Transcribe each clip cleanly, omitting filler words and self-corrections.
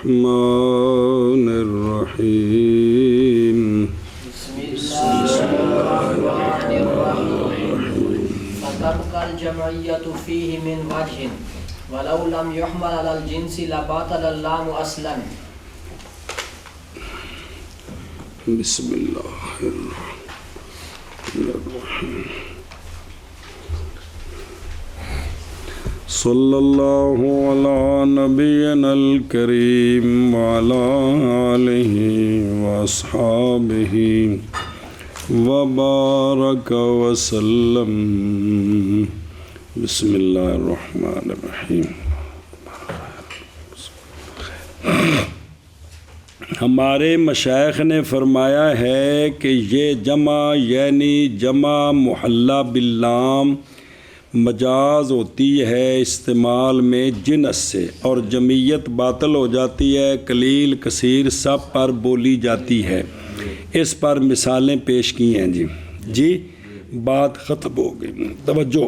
الرحمن الرحیم فتبقى الجمعية فيه من وجه ولو لم يحمل على الجنس لباطل اللام اصلا. بسم اللہ الرحمن الرحیم. صلی اللہ علی نبینا الکریم وعلی آلہ واصحابہ وبارک وسلم. بسم اللہ الرحمن الرحیم. ہمارے مشائخ نے فرمایا ہے کہ یہ جمع یعنی جمع محلہ باللام مجاز ہوتی ہے استعمال میں جنس سے، اور جمعیت باطل ہو جاتی ہے قلیل کثیر سب پر بولی جاتی ہے. اس پر مثالیں پیش کی ہیں. جی بات ختم ہو گئی. توجہ.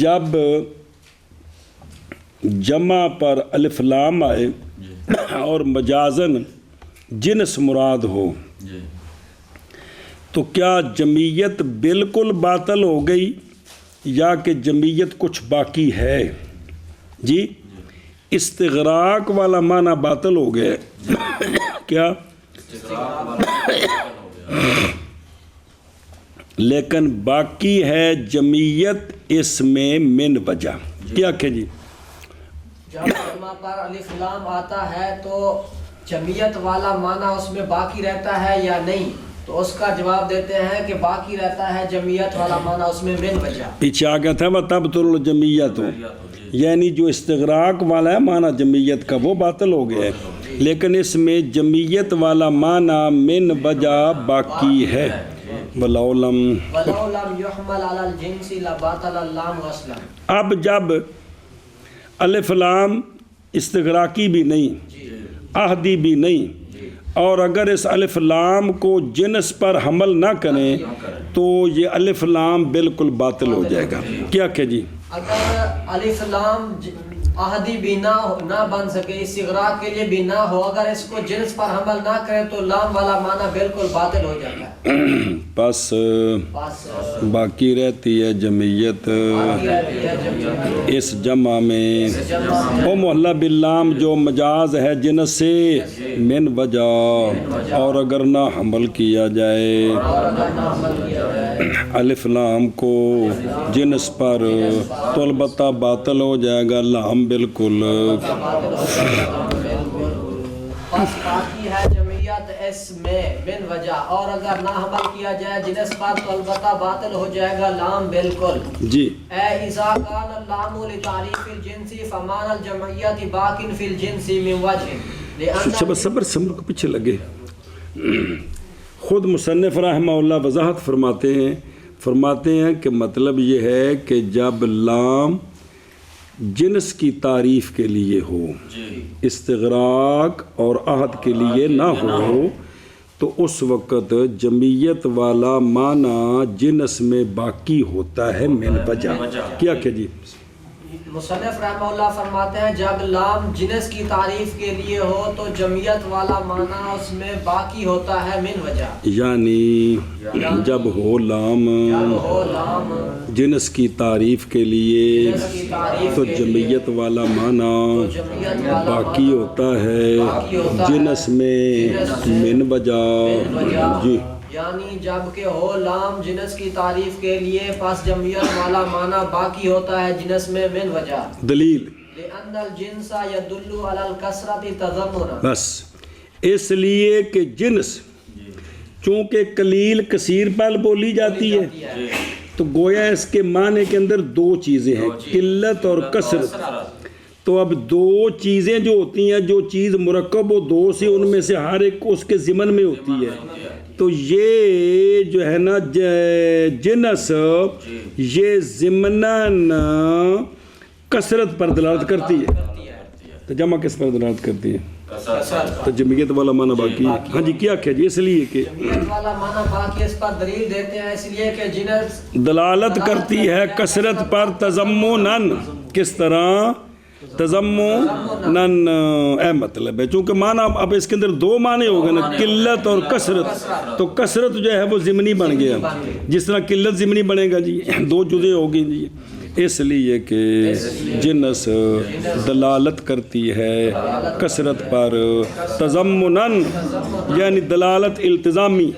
جب جمع پر الف لام آئے اور مجازن جنس مراد ہو تو کیا جمعیت بالکل باطل ہو گئی یا کہ جمعیت کچھ باقی ہے؟ جی استغراق والا معنی باطل ہو گیا. کیا؟ لیکن باقی ہے جمعیت اس میں من وجہ. کیا کہ جی جب جمع پر الف لام آتا ہے تو جمعیت والا معنی اس میں باقی رہتا ہے یا نہیں؟ تو اس کا جواب دیتے ہیں کہ باقی رہتا ہے جمعیت والا معنی اس میں من وجہ. پیچھے آ گیا تھا وَتَبْطُلُ الْجَمِعِّيَّةُ، یعنی جو استغراق والا ہے معنی جمعیت کا وہ باطل ہو گیا ہے، لیکن اس میں جمعیت والا معنی من وجہ باقی ہے. وَلَوْ لَمْ يُحْمَلْ عَلَى الْجِنْسِ لَبَاطَلَ اللَّامُ أَصْلًا. اب جب الف لام استغراقی بھی نہیں عہدی بھی نہیں، اور اگر اس الف لام کو جنس پر حمل نہ کریں تو یہ الف لام بالکل باطل ہو جائے گا. کیا کہ جی اگر الف لام عہدی بھی نہ بن سکے، استغراق کے لیے بھی نہ ہو، اگر اس کو جنس پر حمل نہ کرے تو لام والا معنی بالکل باطل ہو جاتا ہے. بس باقی رہتی ہے جمعیت اس جمع میں. او محلہ باللام جو مجاز ہے جنس سے من وجہ، اور اگر نہ حمل کیا جائے الف لام کو جنس پر تو البتہ باطل ہو جائے گا لام بالکل. باقی ہے جمعیت اس میں من وجہ، اور اگر نہ حمل کیا جائے جنس پر تو البتہ باطل ہو جائے گا لام بالکل. جی اے اذا کان اللام لتعریف الجنس فمان الجمعیت باقٍ فی الجنس من وجہ. صبر کو پیچھے لگے. خود مصنف رحمہ اللہ وضاحت فرماتے ہیں کہ مطلب یہ ہے کہ جب لام جنس کی تعریف کے لیے ہو، استغراق اور عہد کے لیے نہ ہو، تو اس وقت جمعیت والا معنی جنس میں باقی ہوتا ہے من وجہ. کیا کہ جی مصنف رحمہ اللہ فرماتے ہیں جب لام جنس کی تعریف کے لیے ہو تو جمعیت والا معنی اس میں باقی ہوتا ہے من وجہ. یعنی جب ہو لام جنس کی تعریف کے لیے تو جمعیت والا معنی باقی ہوتا ہے جنس میں من وجہ. جی یعنی جب کہ ہو لام جنس کی تعریف کے لیے پس جمعیت والا معنی باقی ہوتا ہے جنس میں من وجہ. دلیل لأن الجنس يدل على الكثرة تضمنا، بس اس لیے کہ جنس چونکہ قلیل کثیر پر بولی جاتی ہے تو گویا اس کے معنی کے اندر دو چیزیں ہیں، قلت اور کثرت. تو اب دو چیزیں جو ہوتی ہیں، جو چیز مرکب ہو دو سے، ان میں سے ہر ایک اس کے ضمن میں ہوتی ہے. تو یہ جو ہے نا جنس یہ ضمناً کثرت پر دلالت کرتی ہے. تو جمع کس پر دلالت کرتی ہے؟ تو جمعیت والا معنی باقی ہے. ہاں جی کیا کہہ جی اس لیے کہ جمعیت والا معنی باقی اس پر دلیل دیتے ہیں اس لیے کہ جنس دلالت کرتی ہے کثرت پر تضمناً. کس طرح؟ تضمنن اے مطلب ہے، چونکہ معنی اب اس کے اندر دو معنی ہو گئے نا، قلت اور کثرت، تو کثرت جو ہے وہ ضمنی بن گیا، جس طرح قلت ضمنی بنے گا جی، دو جزے ہوگی جی، اس لیے کہ جنس دلالت کرتی ہے کثرت پر، تضمنن یعنی دلالت التزامی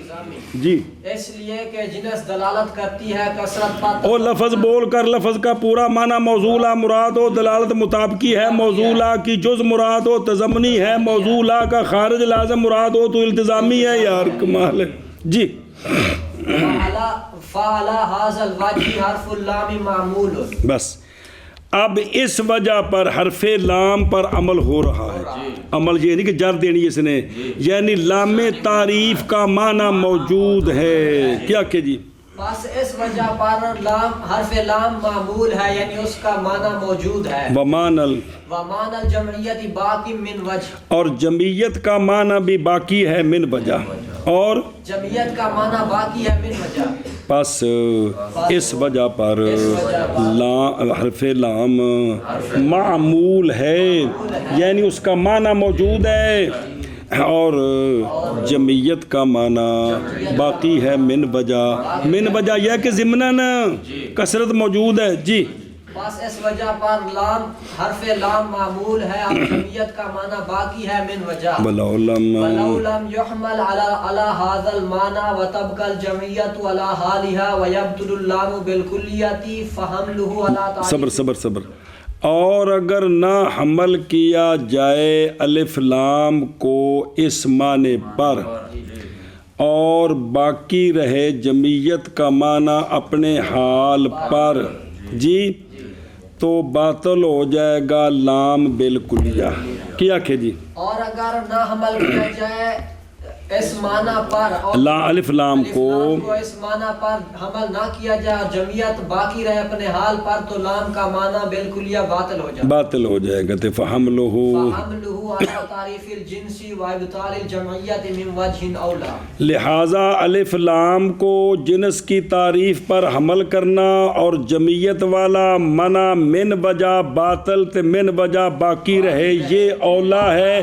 جی، اس لیے کہ جنس دلالت کرتی ہے کثرت پر، اور لفظ بول کر لفظ کا پورا معنی موضوع مراد ہو، دلالت مطابقی ہے موضوع کی جز مراد ہو، تضمنی ہے موضوع کا خارج لازم مراد ہو، تو التزامی ہے یار، کمال ہے جی۔ فعلى هذا الوجه حرف اللام معمول، بس اب اس وجہ پر حرف لام پر عمل ہو رہا ہے، عمل یہ نہیں کہ جر دینی اس نے، یعنی لام تعریف کا معنی موجود ہے، کیا کہ جی بس اس وجہ پر لام حرف لام معمول ہے، یعنی اس کا معنی موجود ہے، ومان الجمعیت باقی من وجہ، اور جمعیت کا معنی بھی باقی ہے من وجہ، اور جمعیت کا معنی باقی ہے من وجہ، پس اس وجہ پر حرف لام معمول ہے، یعنی اس کا معنی موجود ہے، اور جمعیت کا معنی باقی ہے من وجہ یہ کہ ضمناً کثرت موجود ہے جی، بس اس وجہ پر لام حرف لام معمول ہے، اب جمعیت کا معنی باقی ہے من وجہ، وَلَوْ لَمْ يحمل على هذا المعنى وتبقى الجمعیت على حالها ويبطل اللام بالکلیت فحمله على صبر اور اگر نہ حمل کیا جائے الف لام کو اس معنی پر اور باقی رہے جمعیت کا معنی اپنے حال پر جی، تو باطل ہو جائے گا لام بالکلیہ، کیا کہ جی، اور اگر نہ حمل کیا جائے اس معنی پر اور الف لام کو اس معنی پر حمل نہ کیا جائے اور جمعیت باقی رہے اپنے حال پر، تو لام کا معنی بالکلیہ باطل ہو جائے گا، فحملہ علی تعریف الجنس وابطال الجمعیت من وجہ اولا، لہٰذا الف لام کو جنس کی تعریف پر حمل کرنا اور جمعیت والا منع من وجہ باطل تے من وجہ باقی رہے، یہ اولا ہے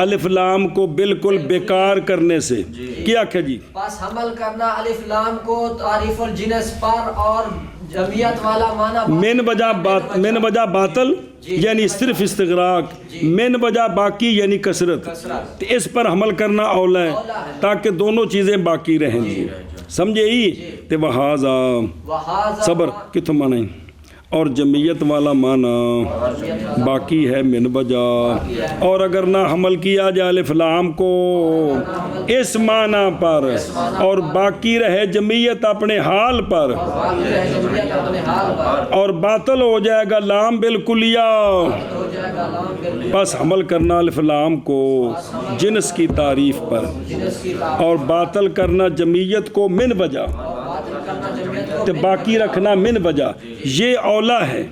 الف لام کو بالکل بیکار کرنے سے، کیا کہ جی بس حمل کرنا الف لام کو تعریف الجنس پر اور جمعیت والا معنی من وجہ باطل یعنی صرف استغراق، من وجہ باقی یعنی کثرت، اس پر حمل کرنا اولا ہے تاکہ دونوں چیزیں باقی رہیں جی، سمجھے ہی تے وہذا صبر کتوں معنی، اور جمعیت والا معنی باقی ہے من وجہ، اور اگر نہ حمل کیا جائے الف لام کو اس معنی پر اور باقی رہے جمعیت اپنے حال پر، اور باطل ہو جائے گا لام بالکلیہ، بس حمل کرنا الف لام کو جنس کی تعریف پر اور باطل کرنا جمعیت کو من وجہ، تو باقی رکھنا من وجہ، یہ اولا ہے،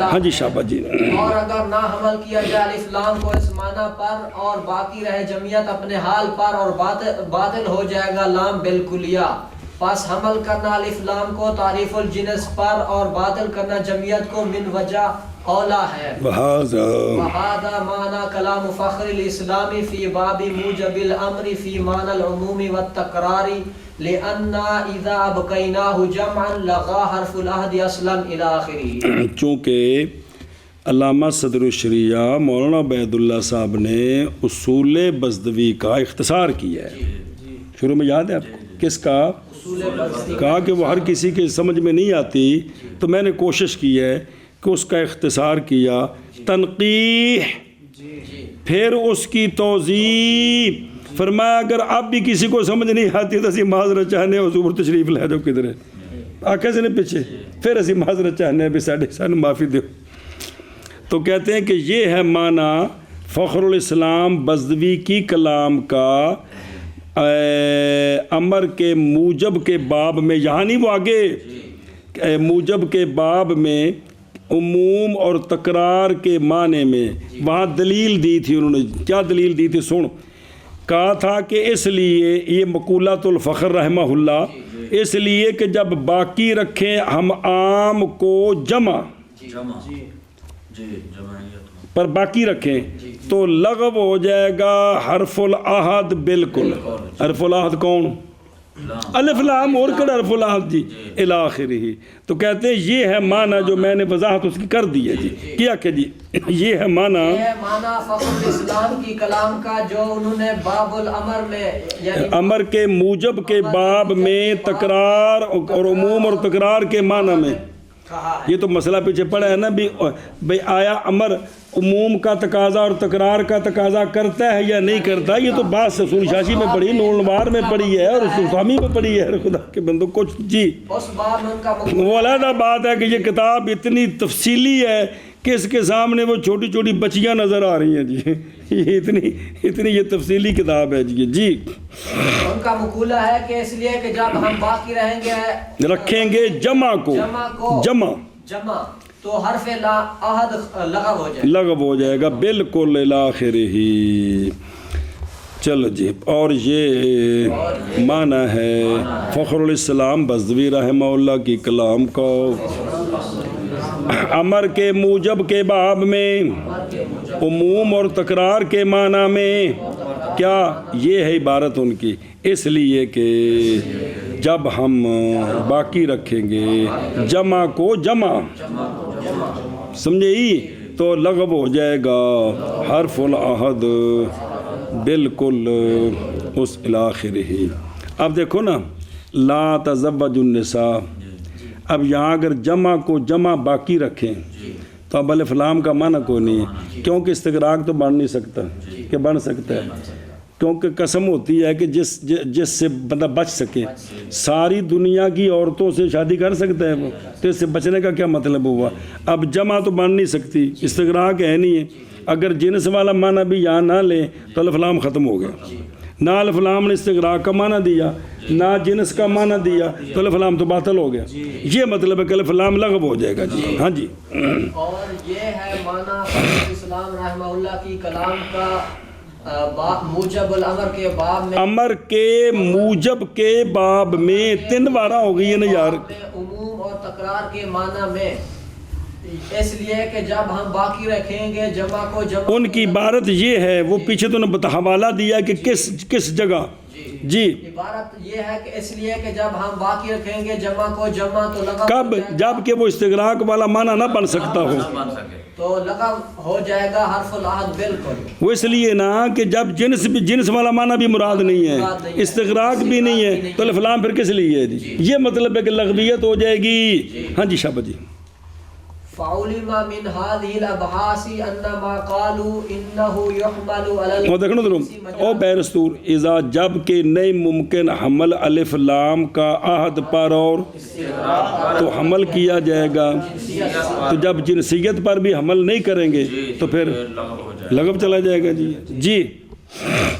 ہاں جی شابہ جی۔ اور اگر نہ حمل کیا جائے الف لام کو اس معنی پر اور باقی رہے جمعیت اپنے حال پر، اور باطل ہو جائے گا لام بالکلیہ، پس حمل کرنا الف لام کو تعریف الجنس پر اور باطل کرنا جمعیت کو من وجہ اولا ہے، وہذا معنی کلام فخر الاسلام فی باب موجب الامر فی معنی العموم والتکرار، لأن اذا ابقیناہ جمعا لغا حرف العہد اصلا الى آخری، چونکہ علامہ صدر الشریعہ مولانا عبید اللہ صاحب نے اصول بزدوی کا اختصار کیا ہے، شروع میں یاد ہے آپ کو کس کا، کہا کہ وہ ہر کسی کے سمجھ میں نہیں آتی، تو میں نے کوشش کی ہے کہ اس کا اختصار کیا، تنقیح پھر اس کی توضیح، فرمایا اگر اب بھی کسی کو سمجھ نہیں آتی تو اسی معذرت چاہنے حضور تشریف لے جاؤ کدھر ہے آکے سے نے پیچھے، پھر اسی معذرت چاہنے بھی سانو معافی دیو، تو کہتے ہیں کہ یہ ہے معنی فخر الاسلام بزدوی کی کلام کا امر کے موجب کے باب میں، یہاں نہیں وہ آگے موجب کے باب میں عموم اور تکرار کے معنی میں، وہاں دلیل دی تھی، انہوں نے کیا دلیل دی تھی سن، کہا تھا کہ اس لیے یہ مقولۃ الفخر رحمہ اللہ، اس لیے کہ جب باقی رکھیں ہم عام کو جمع پر باقی رکھیں تو لغو ہو جائے گا حرف العہد بالکل. حرف العہد کون؟ الف لام اور کر حرف العہد جی الاخر ہی. تو کہتے ہیں یہ ہے معنی جو میں نے وضاحت اس کی کر دی ہے جی. کیا کہ جی یہ ہے معنی فخر الاسلام کی کلام کا جو انہوں نے باب الامر میں یعنی امر کے موجب کے باب میں تکرار اور عموم اور تکرار کے معنی میں. یہ تو مسئلہ پیچھے پڑا ہے نا بھئی آیا امر عموم کا تقاضا اور تکرار کا تقاضا کرتا ہے یا نہیں کرتا. یہ تو بات رسول شاشی میں پڑھی، نورنوار میں پڑھی ہے اور سلطانی میں پڑھی ہے. خدا کے بندوں کچھ جی اس باب میں ان کا وہ علیحدہ بات ہے کہ یہ کتاب اتنی تفصیلی ہے کہ اس کے سامنے وہ چھوٹی چھوٹی بچیاں نظر آ رہی ہیں جی. یہ اتنی یہ تفصیلی کتاب ہے جی. جی ان کا مقولہ ہے کہ اس لیے کہ جب ہم باقی رہیں گے رکھیں گے جمع کو جمع تو حرف لا عہد لغو ہو جائے گا بالکل الاخر ہی. چلو جی اور یہ معنی ہے فخر الاسلام بزدوی رحمہ اللہ کی کلام کو امر کے موجب کے باب میں عموم اور تکرار کے معنی میں. کیا یہ ہے عبارت ان کی؟ اس لیے کہ جب ہم باقی رکھیں گے جمع کو جمع سمجھے ہی تو لغو ہو جائے گا حرف العہد بالکل اس الاخر ہی. اب دیکھو نا لا تزوج النساء. اب یہاں اگر جمع کو جمع باقی رکھیں تو اب الف لام کا معنی کوئی نہیں ہے کیونکہ استغراق تو بن نہیں سکتا کہ بن سکتا ہے کیونکہ قسم ہوتی ہے کہ جس سے بندہ بچ سکے. ساری دنیا کی عورتوں سے شادی کر سکتا ہے وہ تو اس سے بچنے کا کیا مطلب ہوا. اب جمع تو بن نہیں سکتی استغراق ہے نہیں ہے. اگر جنس والا معنی بھی یہاں نہ لیں تو الف لام ختم ہو گیا. نہ الف لام نے استغراق کا معنی دیا نہ جنس کا معنی دیا تو الف لام تو باطل ہو گیا. یہ مطلب ہے کہ الف لام لغو ہو جائے گا جی. ہاں جی اور یہ ہے معنی فخر الاسلام رحمہ اللہ کی کلام کا موجب الامر کے باب میں امر کے موجب کے باب میں 3 بارہ ہو گئی ہے نا یار. عموم اور تکرار کے معنی میں اس لیے کہ جب ہم باقی رکھیں گے جمع کو جمع. ان کی عبارت یہ ہے وہ پیچھے تو نے حوالہ دیا کہ کس جگہ جی عبارت یہ ہے کہ اس لیے کہ جب ہم باقی رکھیں گے جمع کو جمع تو لغو کب جب کہ وہ استغراق والا معنی نہ بن سکتا ہو تو لغو ہو جائے گا حرف العہد بالکل. وہ اس لیے نا کہ جب جنس والا معنی بھی مراد نہیں ہے استغراق بھی نہیں ہے تو الف لام پھر کس لیے ہے جی. یہ مطلب ہے کہ لغویت ہو جائے گی. ہاں جی شابہ جی. فعلم من هذه الابحاث ان ما قالوا انه يحمل على وہ دیکھنا ضرور او بیرستور اذا جب کہ نہیں ممکن حمل الف لام کا عہد پر اور تو حمل کیا جائے گا. تو جب جنسیت پر بھی حمل نہیں کریں گے تو پھر لغو چلا جائے گا جی. جی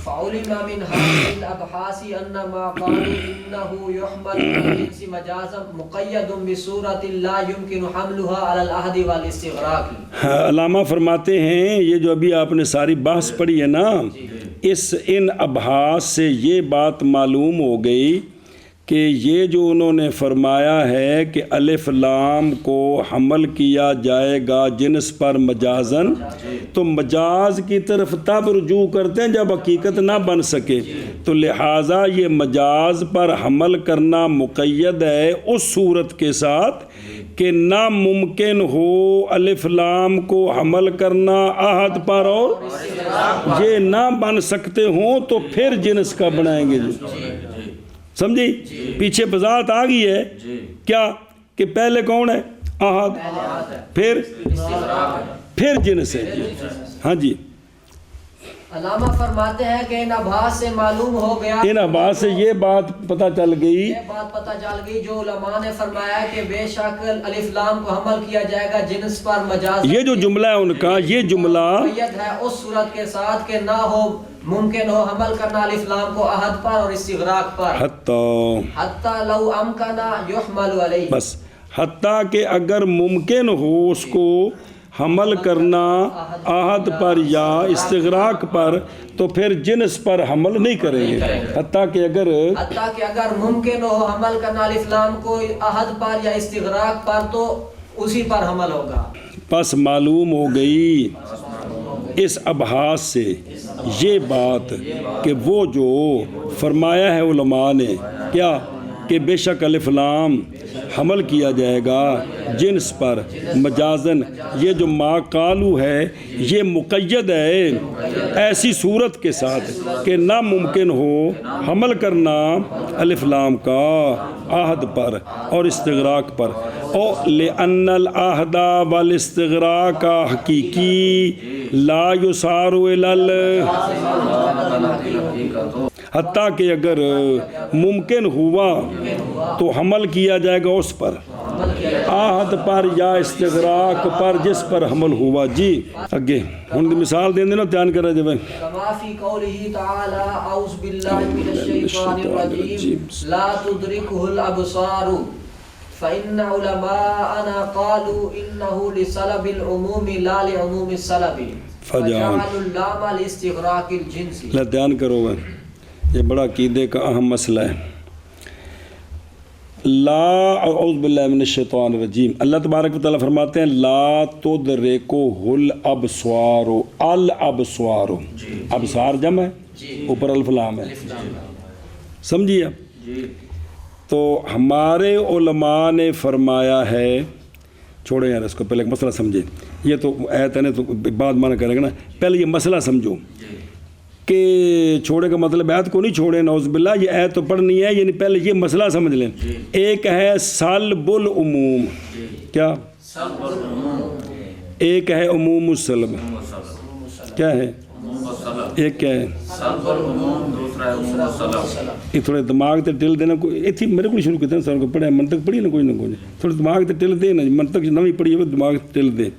فعلم من هذه الابحاث ان ما قالوا انه يحمل الجنس مجازا مقيد بصورة لا يمكن حملها على العهد والاستغراق. علامہ فرماتے ہیں یہ جو ابھی آپ نے ساری بحث پڑھی ہے نا ان ابحاث سے یہ بات معلوم ہو گئی کہ یہ جو انہوں نے فرمایا ہے کہ الف لام کو حمل کیا جائے گا جنس پر مجازن تو مجاز کی طرف تب رجوع کرتے ہیں جب حقیقت نہ بن سکے. تو لہٰذا یہ مجاز پر حمل کرنا مقید ہے اس صورت کے ساتھ کہ ناممکن ہو الف لام کو حمل کرنا عہد پر اور یہ نہ بن سکتے ہوں تو پھر جنس کا بنائیں گے جی. سمجھی پیچھے وضاحت آ گئی ہے کیا کہ پہلے کون ہے عہد پھر جنس ہے. ہاں جی علامہ فرماتے ہیں کہ ان ابحاث سے معلوم ہو گیا ان ابحاث سے یہ بات پتہ چل گئی جو علماء نے فرمایا کہ بے شک الف لام کو حمل کیا جائے گا جنس پر مجاز. یہ جو جملہ ہے ان کا یہ جملہ ہے اس صورت کے ساتھ کہ نہ ہو ممکن ہو حمل کرنا الف لام کو عہد پر اور استغراق پر حتی لو امکن یحمل علیہ. بس حتیٰ کہ اگر ممکن ہو اس کو حمل کرنا عہد پر یا استغراق پر تو پھر جنس پر حمل نہیں کریں گے. حتیٰ کہ اگر ممکن ہو حمل کرنا الف لام کو عہد پر یا استغراق پر تو اسی پر حمل ہوگا. پس معلوم ہو گئی اس ابحاث سے یہ بات کہ وہ جو فرمایا ہے علماء نے کیا کہ بے شک الف لام حمل کیا جائے گا جنس پر مجازن، یہ جو ما قالو ہے یہ مقید ہے ایسی صورت کے ساتھ کہ ناممکن ہو حمل کرنا الف لام کا عہد پر اور استغراق پر، اور لأن العہد والاستغراق حقیقی لا یسار الی حتیٰ کہ اگر ممکن ہوا تو حمل کیا جائے گا اس پر عہد پر یا استغراق پر جس پر حمل ہوا۔ جی اگے ہن دی مثال دین دینا دھیان کرا جائے کما فی قولہ تعالی اعوذ باللہ من الشیطان الرجیم لا تدرکہ الابصار فإن علماءنا قالوا إنه لسلب العموم لا لعموم السلب فجعلوا اللام لاستغراق الجنس۔ دھیان کرو گا، یہ بڑا عقیدے کا اہم مسئلہ ہے۔ لا اعوذ باللہ من الشیطان الرجیم، اللہ تبارک و تعالیٰ فرماتے ہیں لا تدرکہ الابصار، الابصار ابصار جمع ہے، اوپر الف لام ہے، سمجھیے اب؟ تو ہمارے علماء نے فرمایا ہے، چھوڑیں یار اس کو، پہلے ایک مسئلہ سمجھے، یہ تو ایت ہے نا تو بعد معنی کرے گا نا، پہلے یہ مسئلہ سمجھو کہ چھوڑے کا مطلب ایت کو نہیں چھوڑے، نعوذ باللہ، یہ ایت تو پڑھنی ہے، یعنی پہلے یہ مسئلہ سمجھ لیں۔ ایک ہے سلب العموم، کیا؟ ایک ہے عموم السلب، کیا ہے؟ ایک کیا ہے؟ یہ تھوڑے دماغ تے ٹل دینا، کوئی میرے کو شروع کرتے ہیں سر کو پڑھے منطق پڑھی نا، کوئی نہ کوئی تھوڑے دماغ تے ٹل دے نا، منطق نویں پڑھی ہے دماغ تے ٹل دے۔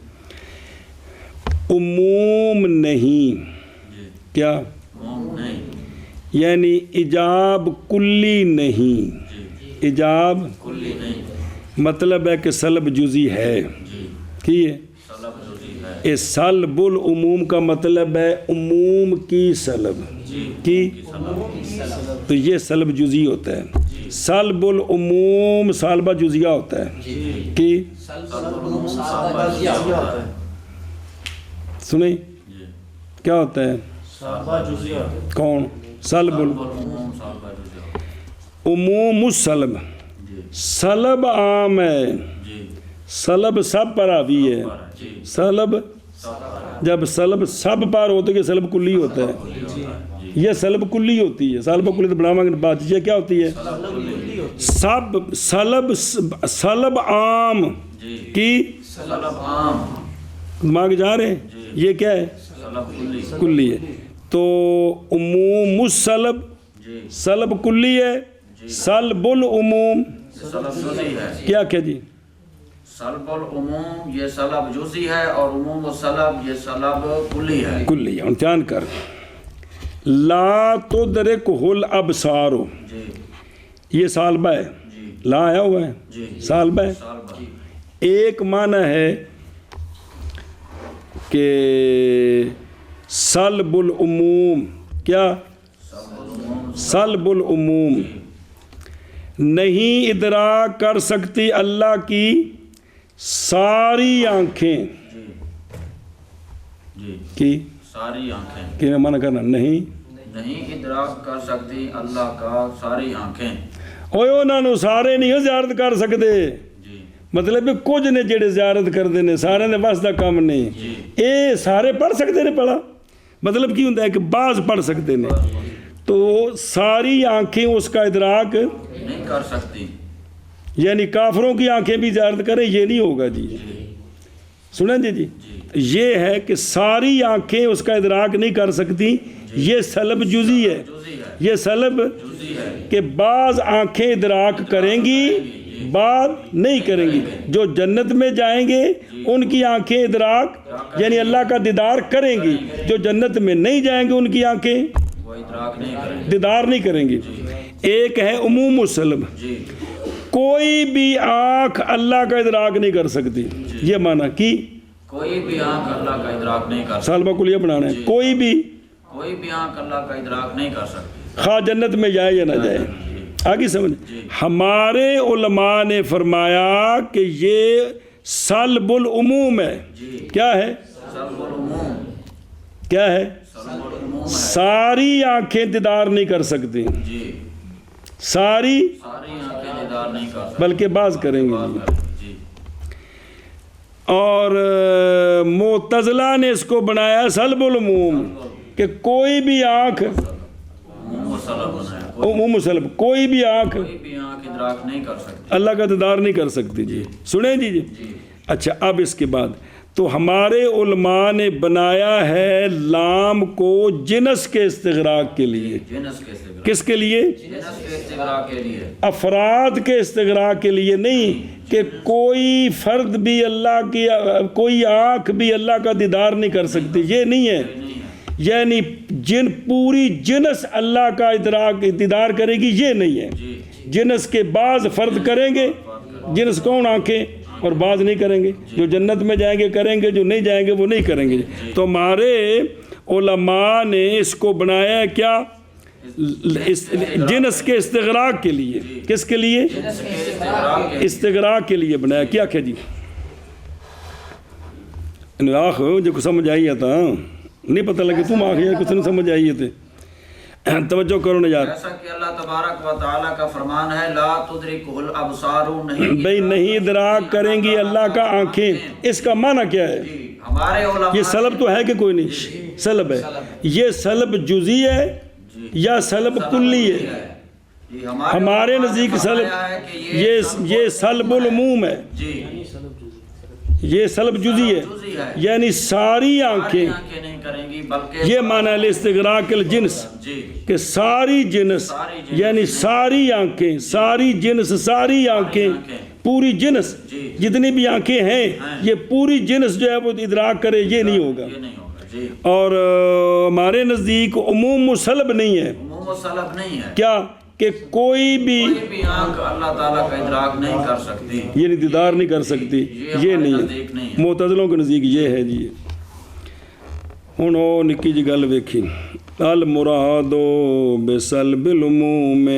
عموم نہیں، کیا؟ یعنی ایجاب کلی نہیں، ایجاب مطلب ہے کہ سلب جزئی ہے، کی ہے؟ اس سلب العموم کا مطلب ہے عموم کی سلب کی، تو یہ سلب جزئی ہوتا ہے۔ سلب العموم سالبہ جزیہ ہوتا ہے کی، سنیں کیا ہوتا ہے؟ کون؟ سلب عموم السلب، سلب عام ہے، سلب سب پر حاوی ہے، سلب جب سلب سب پر ہوتا ہے کہ سلب کلی ہوتا ہے، یہ سلب کلی ہوتی ہے، سلب کلی تو بناواں گے بات، یہ کیا ہوتی ہے؟ سب سلب، سلب عام کی، دماغ جا رہے ہیں، یہ کیا ہے؟ کلی ہے۔ تو عموم السلب سلب کلی ہے، سلب العموم کیا کیا جی؟ سلب العموم یہ سلب جزئی ہے اور عموم السلب یہ سلب کلی ہے، کلی ہے۔ دھیان کر، لا تدرکہ الابصار، یہ سالبہ ہے، لا آیا ہوا ہے، سالبہ ہے۔ ایک معنی ہے کہ سلب العموم، کیا؟ سلب العموم، نہیں ادراک کر سکتی اللہ کی ساری آنکھیں کی، ساری آنکھیں کہ معنی کرنا نہیں ادراک کر سکتی اللہ کا ساری آنکھیں، اوے انہوں نے سارے نہیں زیارت کر سکتے، مطلب کچھ نے جڑے زیارت کرتے ہیں سارے نے بس دا کام نہیں، اے سارے پڑھ سکتے ہیں پڑھا، مطلب کی ہوتا ہے کہ بعض پڑھ سکتے ہیں، تو ساری آنکھیں اس کا ادراک نہیں کر سکتی، یعنی کافروں کی آنکھیں بھی زیارت کریں یہ نہیں ہوگا جی، سنیں جی، یہ ہے کہ ساری آنکھیں اس کا ادراک نہیں کر سکتی، یہ سلب جزئی ہے، یہ سلب کہ بعض آنکھیں ادراک کریں گی بعض نہیں کریں گی، جو جنت میں جائیں گے ان کی آنکھیں ادراک یعنی اللہ کا دیدار کریں گی، جو جنت میں نہیں جائیں گے ان کی آنکھیں دیدار نہیں کریں گی۔ ایک ہے عموم السلب، کوئی بھی آنکھ اللہ کا ادراک نہیں کر سکتی، یہ معنی کی کوئی بھی آنکھ اللہ کا ادراک نہیں کر سکتی، سالبہ کو یہ بنانا ہے، کوئی بھی آنکھ اللہ کا ادراک نہیں کر سکتی، خواہ جنت میں جائے یا نہ جائے۔ آگے سمجھ، ہمارے علماء نے فرمایا کہ یہ سلب العموم ہے. کیا ہے؟ سلب العموم. کیا ہے؟ سلب العموم ہے. ساری آنکھیں دیدار نہیں کر سکتی. جی. ساری ساری آنکھیں دیدار نہیں کر سکتی. بلکہ بعض کریں گے. جی. اور معتزلہ نے اس کو بنایا سلب العموم کہ کوئی بھی آنکھ عموم و سلب بنایا. عموم سلب کوئی بھی آنکھ کوئی بھی آنکھ ادراک نہیں کر سکتی. اللہ کا دیدار نہیں کر سکتی. جی سنیں جی. اچھا اب اس کے بعد تو ہمارے علماء نے بنایا ہے لام کو جنس کے استغراق کے لیے. جنس کے استغراق. کس کے لیے؟ جنس کے استغراق کے لیے. افراد کے استغراق کے لیے نہیں کہ کوئی فرد بھی اللہ کی کوئی آنکھ بھی اللہ کا دیدار نہیں کر سکتی. یہ نہیں ہے. یعنی پوری جنس اللہ کا دیدار کرے گی یہ نہیں ہے. جنس کے بعض فرد کریں گے. جنس کون؟ آنکھیں. اور بعض نہیں کریں گے. جو جنت میں جائیں گے کریں گے, جو نہیں جائیں گے وہ نہیں کریں گے. تو ہمارے علماء نے اس کو بنایا کیا؟ جنس کے استغراق کے لیے. کس کے لیے؟ استغراق کے لیے بنایا. کیا کہ جی آخ جو کچھ سمجھ آئی تھا نہیں پتہ لگے تم آخ یار کچھ نہیں سمجھ آئیے تھے. توجہ کرو نا یار. جیسا کہ اللہ تبارک و تعالیٰ کا فرمان ہے لا تدرکہ الابصار. بھئی نہیں ادراک کریں گی اللہ کا آنکھیں. اس کا معنی کیا ہے؟ ہمارے علماء یہ سلب تو ہے کہ کوئی نہیں؟ سلب ہے. یہ سلب جزئی ہے یا سلب کلی ہے؟ ہمارے نزدیک سلب یہ سلب العموم ہے. یہ سلب جزئی ہے یعنی ساری آنکھیں نہیں کریں گی بلکہ یہ معنی ہے استغراق الجنس کہ ساری جنس یعنی ساری آنکھیں ساری جنس ساری آنکھیں پوری جنس جتنی بھی آنکھیں ہیں یہ پوری جنس جو ہے وہ ادراک کرے یہ نہیں ہوگا. اور ہمارے نزدیک عموم سلب نہیں ہے. عموم سلب نہیں ہے. کیا کہ کوئی بھی آنکھ اللہ تعالیٰ کا ادراک نہیں کر سکتی. یہ دیدار نہیں کر سکتی. یہ نہیں ہے. معتزلوں کے نزدیک یہ ہے جی. ہن او نکی جی گل ویکھی المراد بسلب العموم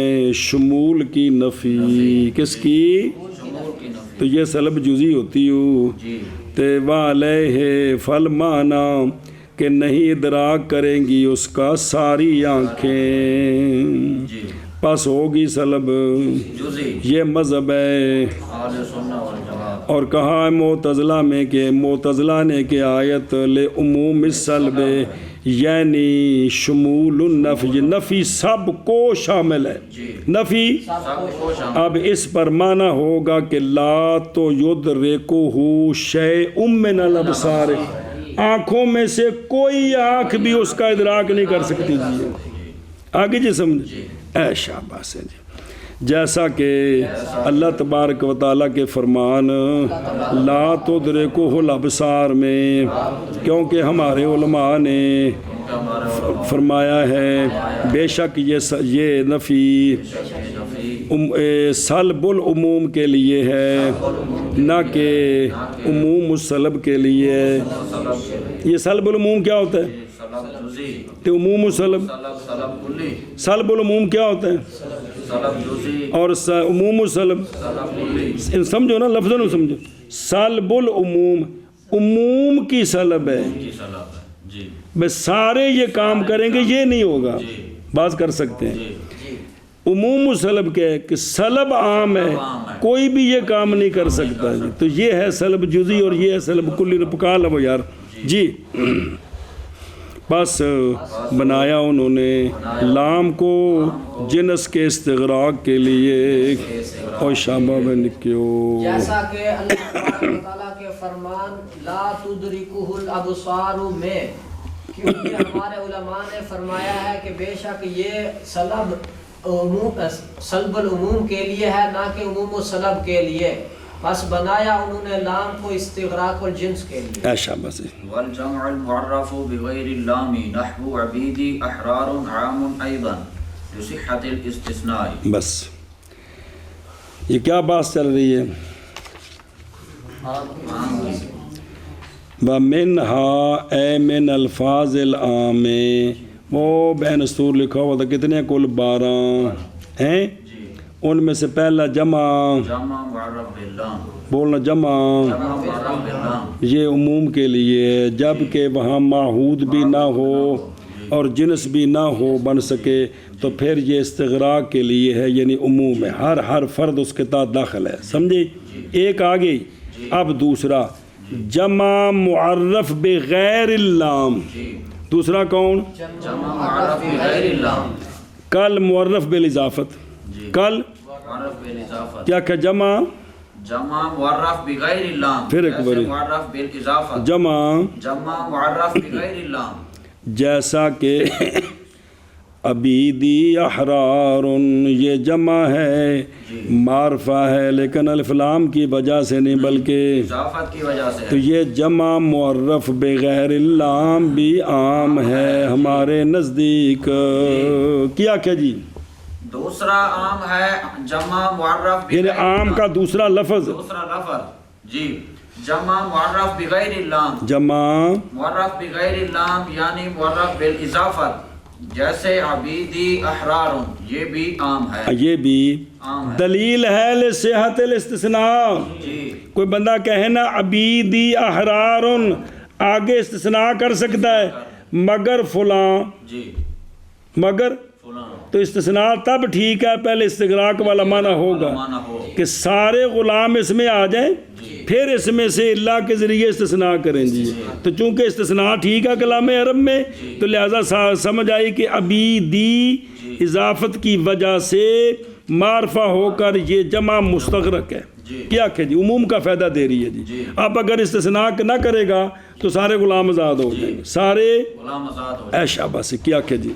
شمول کی نفی. کس کی؟ تو یہ سلب جزئی ہوتی ہو تے وعلیہ فالمانا کہ نہیں ادراک کریں گی اس کا ساری آنکھیں پس ہوگی سلب. یہ مذہب ہے. اور کہا معتزلہ میں کہ معتزلہ نے کہ آیت لعموم السلب یعنی شمول النفی. نفی سب کو شامل ہے. نفی اب اس پر معنی ہوگا کہ لا تو یدرکہ شیء من الابصار. آنکھوں میں سے کوئی آنکھ بھی اس کا ادراک نہیں کر سکتی. جی آگے جی سمجھ. اے شاباش ہے جی. جیسا کہ اللہ تبارک و تعالیٰ کے فرمان لا تدرکہ الابصار میں کیونکہ ہمارے علماء نے فرمایا ہے بے شک یہ نفی سلب العموم کے لیے ہے نہ کہ عموم السلب کے لیے. یہ سلب العموم کیا ہوتا ہے؟ کہ عموم السلب سلب العموم کیا ہوتا ہے اور عموم السلب سمجھو نا لفظوں میں سمجھو. سلب العموم عموم کی سلب ہے. بس سارے یہ کام کریں گے یہ نہیں ہوگا. بعض کر سکتے ہیں. عموم السلب کیا ہے کہ سلب عام ہے کوئی بھی یہ کام نہیں کر سکتا. تو یہ ہے سلب جزئی اور یہ ہے سلب کلی. پکا لو یار جی. بس بنایا انہوں نے لام کو جنس کے استغراق کے لیے. اور شابہ میں نکیو جیسا کہ اللہ تعالیٰ کے فرمان لا تدرکہ الابصار میں کیونکہ ہمارے علماء نے فرمایا ہے کہ بے شک یہ سلب العموم کے لیے ہے نہ کہ عموم السلب کے لیے. بس بنایا انہوں نے لام کو استغراق الجنس کے لیے. ایشا بس والجمع المعرف بغیر اللام نحو عبید احرار عام ایضا لصحت الاستثناء. بس یہ کیا بات چل رہی ہے؟ وَمِنْهَا اے من الفاظ العام وہ بین استور لکھا ہوا تھا کتنے کل 12 ہیں. ان میں سے پہلا جمع، جمع معرف باللام، بولنا جمع، جمع معرف باللام، یہ عموم کے لیے، جب کہ وہاں معہود بھی نہ ہو اور جنس بھی نہ ہو بن سکے تو پھر یہ استغراق کے لیے ہے، یعنی عموم ہے، ہر فرد اس کے تحت داخل ہے، سمجھے؟ ایک آ گئی۔ اب دوسرا جمع معرف بغیر اللام، دوسرا کون؟ جمع معرف بغیر اللام، کل معرف بالاضافت، کل معرف بالاضافت، کیا کہ جمع جمع معرف بغیر اللام، پھر ایک جیسے باری معرف بالاضافت، جمع جمع معرف بغیر اللام، جیسا کہ عبیدی احرار، یہ جمع ہے، معرفہ ہے لیکن الف لام کی وجہ سے نہیں بلکہ اضافت کی وجہ سے تو ہے۔ یہ جمع معرف بغیر اللام بھی عام ہے ہمارے نزدیک۔ کیا جی؟ دوسرا عام ہے جمع معرف یعنی بغیر عام کا دوسرا لفظ دوسرا لفظ جی جمع معرف بغیر اللام، جمع معرف بغیر اللام یعنی معرف بالاضافت، جیسے عبیدی احرار، یہ بھی عام ہے، یہ بھی عام ہے دلیل ہے لصحت الاستثناء۔ جی کوئی بندہ کہے نا عبیدی احرار، آگے استثناء کر سکتا ہے مگر فلاں، جی مگر فلاں تو استثناء تب ٹھیک ہے پہلے استغراق والا معنی ہوگا مانا ہو کہ سارے غلام اس میں آ جائیں، پھر اس میں سے اللہ کے ذریعے استثناء کریں جی۔ تو چونکہ استثناء ٹھیک ہے کلام عرب میں تو لہذا سمجھ آئی کہ عبیدی اضافت کی وجہ سے معرفہ ہو کر یہ جمع مستغرق ہے۔ کیا کہ جی عموم کا فائدہ دے رہی ہے جی۔ اب اگر استثناء نہ کرے گا تو سارے غلام آزاد ہو جائیں گے، سارے غلام آزاد ہو۔ اے شاباش، کیا کہ جی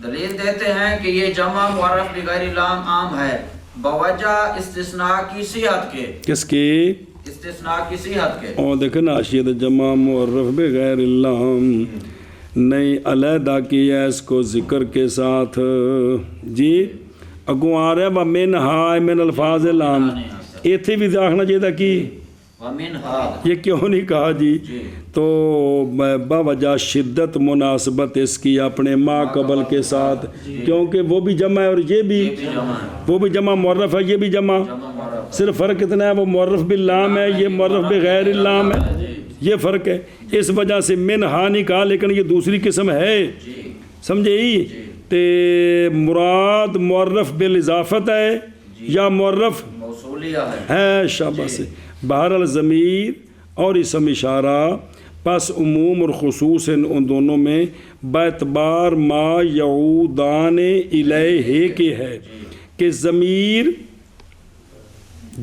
دلیل دیتے ہیں کہ یہ جمع معرف بغیر اللام عام ہے بوجہ استثناء کی صحت کے، کس کی؟ استثناء کی صحت کے۔ اور دیکھیں نا اشید جمع معرف بغیر اللام نہیں علیحدہ کیا اس کو ذکر کے ساتھ جی۔ اگوں آ رہا ہے وَمِنْ ہَا من الفاظ اللام، ایتھے بھی آخنا چاہیے کہ وَمِنْهَا، یہ کیوں نہیں کہا جی؟ تو باوجہ شدت مناسبت اس کی اپنے ما قبل کے ساتھ، کیونکہ وہ بھی جمع ہے اور یہ بھی، وہ بھی جمع معرف ہے یہ بھی جمع، صرف فرق اتنا ہے وہ معرف باللام ہے یہ معرف بغیر اللام ہے، یہ فرق ہے۔ اس وجہ سے من ہا نہیں کہا لیکن یہ دوسری قسم ہے، سمجھے ہی؟ تے مراد معرف بالاضافت ہے یا معرف موصولیہ ہے۔ ہے شاباش سے بہرحال ضمیر اور اسم اشارہ پس عموم اور خصوص ان دونوں میں باعتبار ما یعودان الیہ کے ہے کہ ضمیر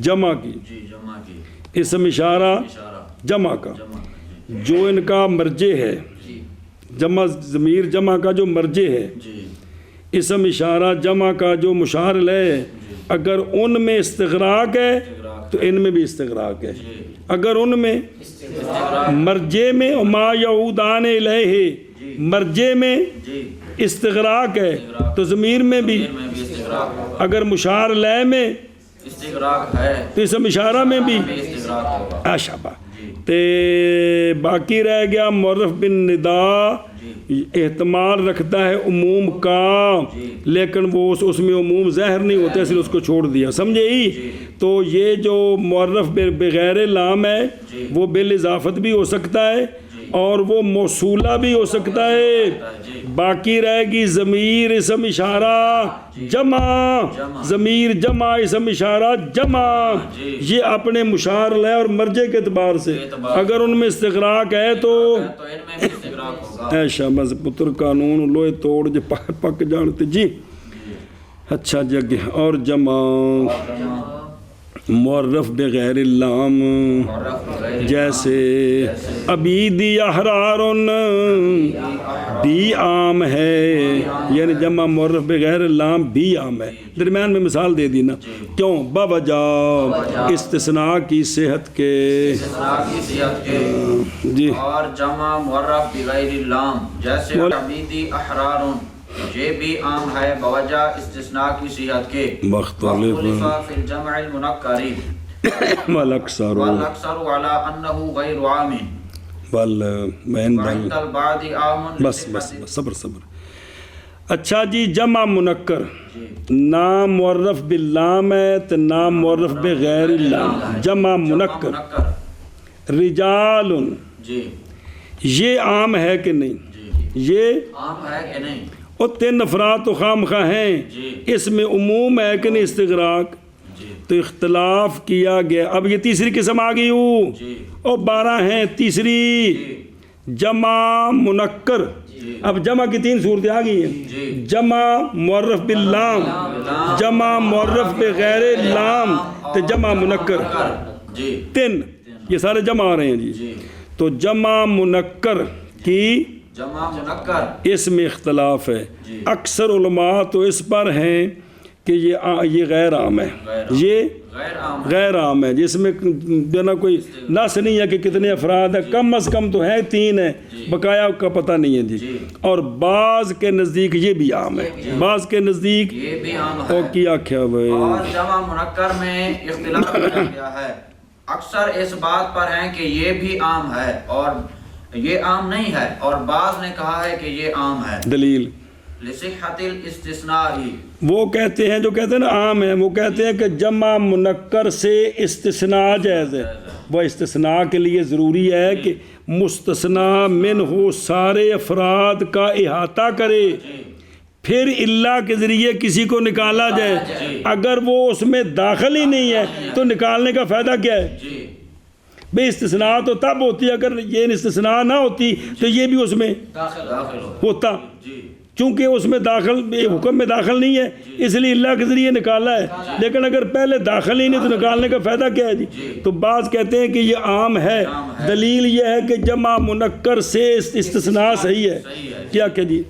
جمع کی، جی جمع کی، اسم اشارہ اشارہ جمع کا، جمع کا، جو ان کا مرجع ہے، جی جمع ضمیر جمع کا جو مرجع ہے، جی اسم اشارہ جمع کا جو مشار الیہ ہے، اگر ان میں استغراق ہے تو ان میں بھی استغراق ہے۔ اگر ان میں مرجع میں ما یعودان الیہ مرجع میں جی استغراق ہے تو ضمیر میں بھی، میں بھی استغراق ہوگا، اگر مشار الیہ میں استغراق ہے تو اسم اشارہ میں بھی بھی استغراق ہوگا۔ شابہ۔ تے باقی رہ گیا معرف بن ندا، احتمال رکھتا ہے عموم کا لیکن وہ اس میں عموم ظاہر نہیں ہوتا اس لیے اس کو چھوڑ دیا، سمجھے ہی؟ تو یہ جو معرف بغیر لام ہے وہ بالاضافت بھی ہو سکتا ہے اور وہ موصولہ بھی ہو سکتا ہے۔ باقی رہے گی ضمیر اسم اشارہ جمع، ضمیر جمع اسم اشارہ جمع، یہ اپنے مشار لے اور مرجع کے اعتبار سے اگر ان میں استغراق ہے تو تو ان میں بھی استغراق ہوگا۔ اے شاباش پتر قانون لوہے توڑ جو پک جانتے جی۔ اچھا جی اگے اور جمع معرف بغیر اللام جیسے عبیدی احرار بھی عام ہے، یعنی جمع معرف بغیر اللام بھی عام ہے۔ درمیان میں مثال دے دی نا، کیوں؟ باوجہ استثناء کی صحت کے، استثناء کی صحت کے، جی اور جمع معرف بغیر اللام جیسے عبیدی احرار یہ بھی عام ہے بوجہ استثناء کی صحت کے۔ مختلف فی الجمع المنکری والاکثر والاکثر علی انه غیر عام وعند وعند البعض عام بس صبر اچھا جی جمع منکر جی نام معرف باللام ہے تو نام معرف بغیر اللام جمع منکر رجال جی یہ عام ہے کہ نہیں جی یہ عام ہے کہ نہیں اور 3 افراد تو خام خواہ ہیں جی اس میں عموم ہے کہ نہیں استغراق جی تو اختلاف کیا گیا اب یہ تیسری قسم آ گئی ہوں جی اور 12 ہیں تیسری جی جمع منکر جی اب جمع کی 3 صورتیں آ گئی ہیں جی جمع معرف باللام جمع معرف بغیر اللام تو جمع منکر جی 3 یہ سارے جمع آ رہے ہیں جی جی تو جمع منکر کی جمع منکر اس میں اختلاف ہے جی اکثر علماء تو اس پر ہیں کہ یہ غیر عام ہے یہ غیر عام غیر عام ہے جس میں جو نا کوئی نص نہیں ہے کہ کتنے افراد ہیں کم از کم تو ہے 3 ہیں بقایا کا پتہ نہیں ہے جی اور بعض کے نزدیک یہ بھی عام ہے بعض کے نزدیک یہ بھی عام ہے او کیا کیا بھائی اور جمع منکر میں اختلاف کیا گیا ہے اکثر اس بات پر ہیں کہ یہ بھی عام ہے اور یہ عام نہیں ہے اور بعض نے کہا ہے کہ یہ عام ہے دلیل لصحت الاستثناء وہ کہتے ہیں جو کہتے ہیں نا عام ہے وہ کہتے ہیں کہ جمع منکر سے استثناء جائز ہے وہ استثناء کے لیے ضروری ہے کہ مستثنا من ہو سارے افراد کا احاطہ کرے پھر اللہ کے ذریعے کسی کو نکالا جائے اگر وہ اس میں داخل ہی نہیں ہے تو نکالنے کا فائدہ کیا ہے جی بے استثناء تو تب ہوتی ہے اگر یہ استثناء نہ ہوتی تو یہ بھی اس میں داخل ہو ہوتا جی چونکہ اس میں داخل حکم میں داخل نہیں ہے اس لیے اللہ کے ذریعے نکالا ہے لیکن اگر پہلے داخل ہی نہیں تو نکالنے کا فائدہ کیا ہے جی تو بعض کہتے ہیں کہ یہ عام ہے دلیل یہ ہے کہ جمع منکر سے استثناء صحیح ہے کیا کہ جی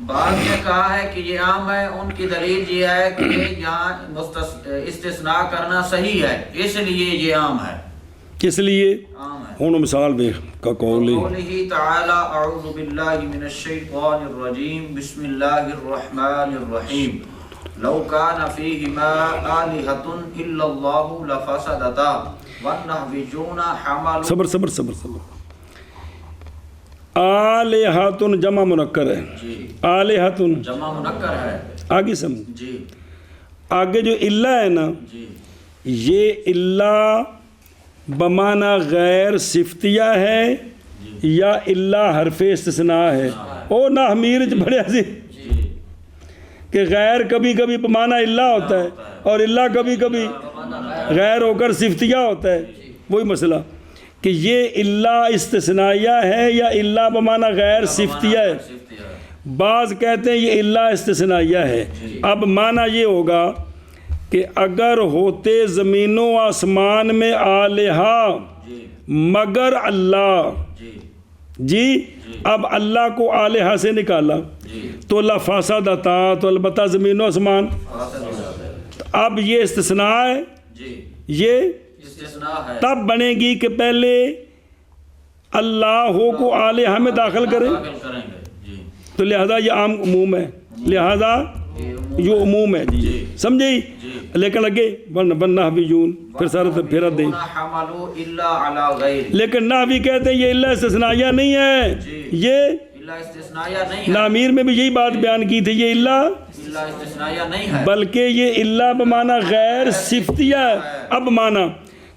بعض نے کہا ہے کہ یہ عام ہے ان کی دلیل یہ ہے کہ یہاں استثناء کرنا صحیح ہے اس لیے یہ عام ہے کس لیے عام ہے ہوں مثال دیکھ کا قول ہے قوله تعالی اعوذ باللہ من الشیطان الرجیم بسم اللہ الرحمن الرحیم لو کان فیہما آلہۃ الا اللہ لفسدتا والنحویون حملوا صبر صبر صبر صبر آلہۃ جمع منکر ہے جی آلہۃ جمع منکر ہے آگے سمجھ جی آگے جو اللہ ہے نا جی یہ اللہ بمعنی غیر صفتیہ ہے یا اللہ حرف استثناء ہے او نہ امیر بڑے عزیز جی کہ غیر کبھی کبھی بمعنی اللہ ہوتا ہے اور اللہ کبھی کبھی غیر ہو کر صفتیہ ہوتا ہے وہی مسئلہ کہ یہ اللہ استثنائیہ ہے یا اللہ بمعنی غیر صفتیہ ہے بعض کہتے ہیں یہ اللہ استثنائیہ ہے اب معنی یہ ہوگا کہ اگر ہوتے زمین و آسمان میں آلہہ مگر اللہ جی اب اللہ کو آلہہ سے نکالا تو لفسدتا تو البتہ زمین و آسمان اب یہ استثناء ہے یہ استثناء ہے تب بنے گی کہ پہلے اللہ کو آلہہ میں داخل کریں کریں گے جی تو لہذا یہ عام عموم ہے لہذا یہ عموم ہے جی سمجھے لیکن لگے بننا حبیجون پھر سارا پھیرا دیں حملوا الا علی غیر لیکن نحوی کہتے ہیں یہ اللہ استثنائیہ نہیں ہے یہ اللہ استثنائیہ نہیں ہے نامیر میں بھی یہی بات بیان کی تھی یہ اللہ اللہ استثنائیہ نہیں ہے بلکہ یہ اللہ بمعنی غیر صفتیہ ہے اب معنی